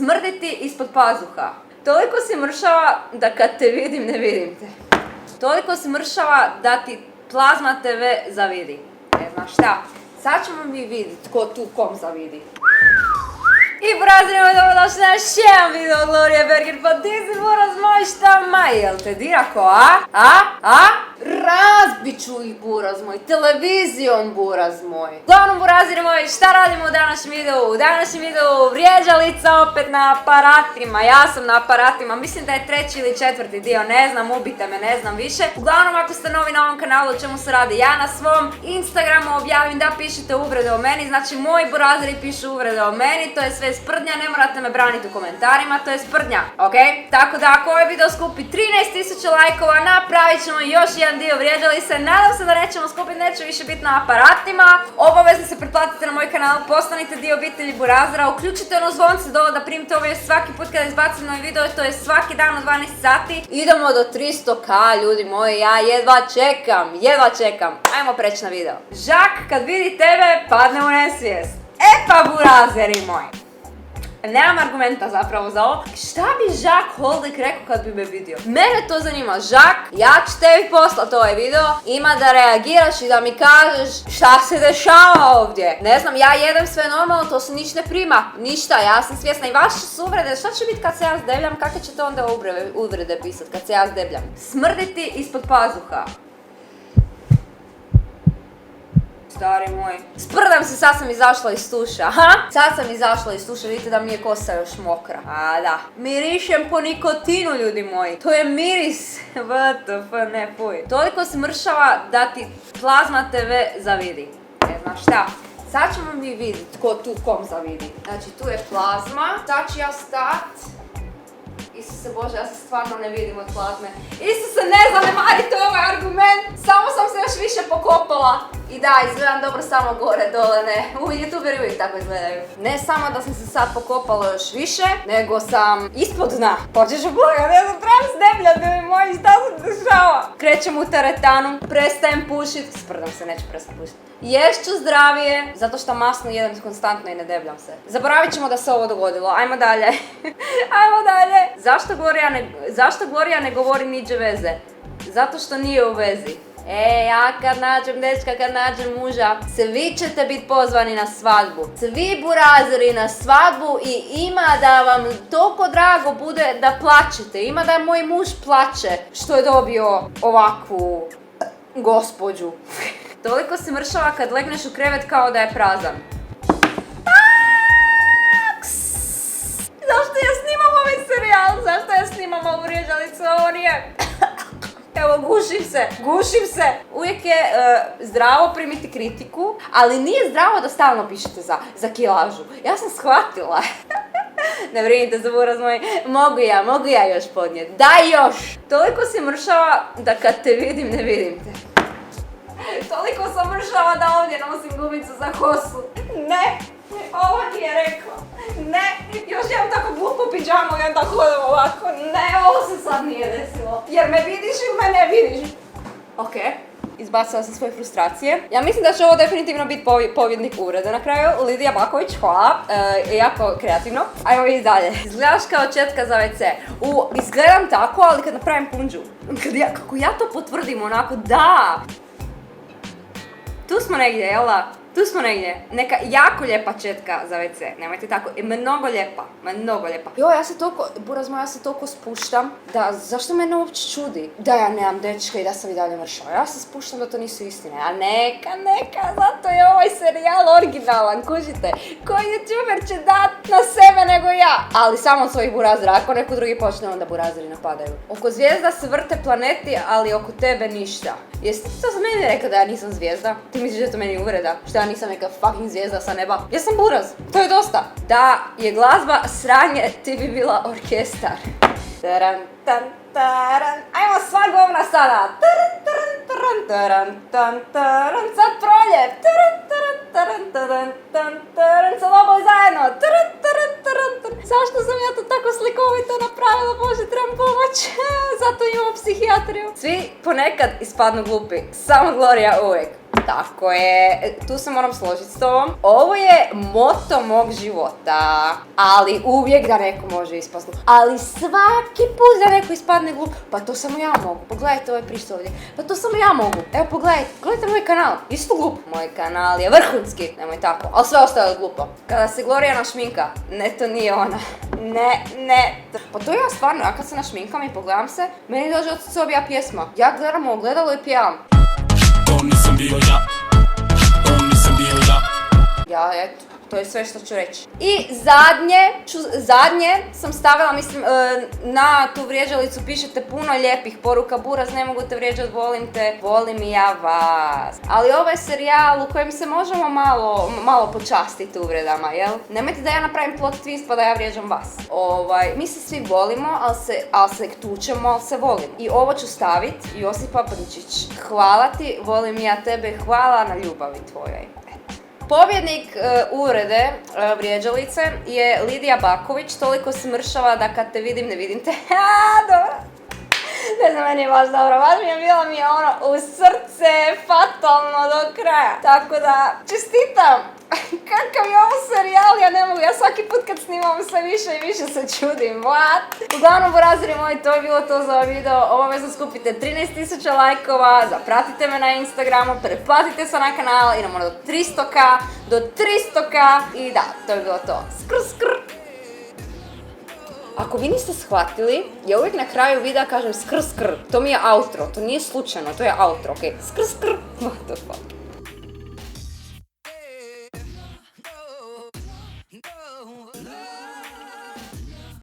Smrditi ispod pazuha. Toliko si mršava da kad te vidim ne vidim te. Toliko si mršava da ti Plazma TV zavidi. Ne znaš šta? Sad ćemo mi vidjeti tko tu kom zavidi. I porazimo je dobrodošli na još jedan video od Gloria Berger, pa ti si buraz moj šta maj, jel te dira ko, Razbit ću ih buraz moj, televizijom buraz moj. Uglavnom buraziri moji, šta radimo u današnjem videu? U današnjem videu vrijeđalica opet na aparatima, ja sam na aparatima, mislim da je 3. ili 4. dio, ne znam, ubite me, ne znam više. Uglavnom ako ste novi na ovom kanalu, o čemu se radi, ja na svom Instagramu objavim da pišete uvrede o meni, znači moji buraziri pišu uvrede o meni, to je sve sprdnja, ne morate me braniti u komentarima, to je sprdnja, ok? Tako da ako ovaj video skupi 13.000 lajkova, napravit ćemo još jedan dio vrijeđali se, nadam se da nećemo skupiti, neće više biti na aparatima. Obavezno se pretplatite na moj kanal, postanite dio obitelji burazera, uključite ono zvonce dole da primite ove svaki put kada izbacim novi video, to je svaki dan u 12 sati. Idemo do 300k, ljudi moji, ja jedva čekam. Ajmo preći na video. Žak kad vidi tebe padne u nesvijest. E pa burazeri moji. Nemam argumenta zapravo za ovo. Šta bi Žak Holdek rekao kad bi me vidio? Mene to zanima. Žak, ja ću tebi poslat ovaj video. Ima da reagiraš i da mi kažeš šta se dešava ovdje. Ne znam, ja jedem sve normalno, to se niš ne prima. Ništa, ja sam svjesna. I vaše su uvrede. Šta će biti kad se ja zdebljam? Kakve ćete onda uvrede pisat kad se ja zdebljam? Smrditi ispod pazuha. Stari moj. Sprdam se, sad sam izašla iz tuša, vidite da mi je kosa još mokra. A da. Mirišem po nikotinu, ljudi moji. To je miris. WTF, ne puj. Toliko se mršava da ti Plazma TV zavidi. Ne znaš šta? Sad ćemo mi vidjeti tko tu kom zavidi. Znači tu je Plazma. Sad ću ja stat. Isuse Bože, ja se stvarno ne vidim od Plazme. Isuse, ne zanemarite ovaj argument. Samo sam se još više pokopala. I da, izgledam dobro samo gore, dole, ne. Youtuberi uvijek tako izgledaju. Ne samo da sam se sad pokopala još više, nego sam ispod dna. Počeš Boga, ne znam, trebam zdebljati, moji, šta se dešava? Krećem u teretanu, prestajem pušit. Sprdam se, neću prestati pušit. Ješću zdravije, zato što masno jedem konstantno i ne debljam se. Zaboravit ćemo da se ovo dogodilo, ajmo dalje. Zašto Gloria ne govori niđe veze? Zato što nije u vezi. Ja kad nađem dečka, kad nađem muža, svi ćete biti pozvani na svadbu. Svi burazeri na svadbu i ima da vam toliko drago bude da plačete. Ima da moj muž plače što je dobio ovakvu gospođu. Toliko se mršava kad legneš u krevet kao da je prazan. Zašto ja snimam ovaj serijal? Zašto ja snimam ovu vrijeđalicu? Ovo nije... Evo, gušim se. Uvijek je zdravo primiti kritiku, ali nije zdravo da stalno pišete za kilažu. Ja sam shvatila. Ne brinite za buraz moj, mogu ja još podnijeti. Daj još! Toliko se mršava da kad te vidim ne vidim te. Toliko sam mršava da ovdje nosim gumicu za kosu. Ne! Ovo nije rekla. Ne, još imam tako glupu pidžamu i onda hodam ovako. Ne, ovo se sad nije desilo. Jer me vidiš ili me ne vidiš? Ok, izbacila sam svoje frustracije. Ja mislim da će ovo definitivno biti pobjednik uvrede na kraju. Lidija Baković, hvala. Jako kreativno. Ajmo vidjeti dalje. Izgledaš kao četka za WC. Izgledam tako, ali kad napravim punđu. Kako ja to potvrdim onako, da. Tu smo negdje, jel da? Tu smo negdje. Neka jako lijepa četka za WC. Nemojte tako. Mnogo lijepa. Joj, buraz moj, ja se toliko spuštam da, zašto mene uopće čudi da ja nemam dečka i da sam i dalje mršava. Ja se spuštam da to nisu istine. A neka, zato je ovaj serijal originalan, kužite. Koji youtuber će dat na sebe nego ja? Ali samo od svojih burazera. Ako neko drugi počne, onda burazeri napadaju. Oko zvijezda se vrte planeti, ali oko tebe ništa. Jesi ti to za mene rekao da ja nisam zvijezda? Ti misliš da je to meni uvreda? Što ja nisam neka fucking zvijezda sa neba? Ja sam buraz, to je dosta. Da je glazba sranje, ti bi bila orkestar. Taran, tan, taran. Ajmo sva govna sada. Sad proljev. Sad oboj zajedno. Zašto sam ja to tako slikovito napravila? Bože, trebam pomoć. Zato imamo psihijatriju. Svi ponekad ispadnu glupi. Samo Gloria uvijek. Tako je, tu se moram složiti s tobom. Ovo je moto mog života, ali uvijek da neko može ispast glup. Ali svaki put da neko ispadne glup, pa to samo ja mogu. Pogledajte ovaj prišt ovdje, pa to samo ja mogu. Evo pogledajte moj kanal, isto glup. Moj kanal je vrhunski, nemoj tako, ali sve ostalo je glupo. Kada se Glorijana šminka, ne, to nije ona. Ne. Pa to ja stvarno, ja kad se našminkam i pogledam se, meni dođe od sobija pjesma. Ja gledam u ogledalo i pjevam. To nisam bio ja. Ja, eto, to je sve što ću reći. I zadnje sam stavila, mislim, na tu vrijeđalicu pišete puno lijepih poruka. Buraz, ne mogu te vrijeđat, volim te, volim i ja vas. Ali ovo je serijal u kojem se možemo malo počastiti uvredama, jel? Nemojte da ja napravim plot twist pa da ja vrijeđam vas. Mi se svi volimo, ali se tučemo, ali se volim. I ovo ću staviti, Josipa Brnčić. Hvala ti, volim ja tebe, hvala na ljubavi tvojoj. Pobjednik uvrede vrijeđalice je Lidija Baković, toliko smršava da kad te vidim ne vidim te. Dobro. Ne znam, meni je baš dobro, baš mi je ono u srce, fatalno do kraja. Tako da, čestitam! Kakav je ovo serijal, ja ne mogu, ja svaki put kad snimam sve više i više se čudim, what? Uglavnom, burazeri moji, to je bilo to za ovaj video, obavezno skupite 13.000 lajkova, zapratite me na Instagramu, pretplatite se na kanal, idemo do 300k, i da, to je bilo to. Skr. Ako vi niste shvatili, ja uvijek na kraju videa kažem skr, to mi je outro, to nije slučajno, to je outro, okej? Skr, what the fuck.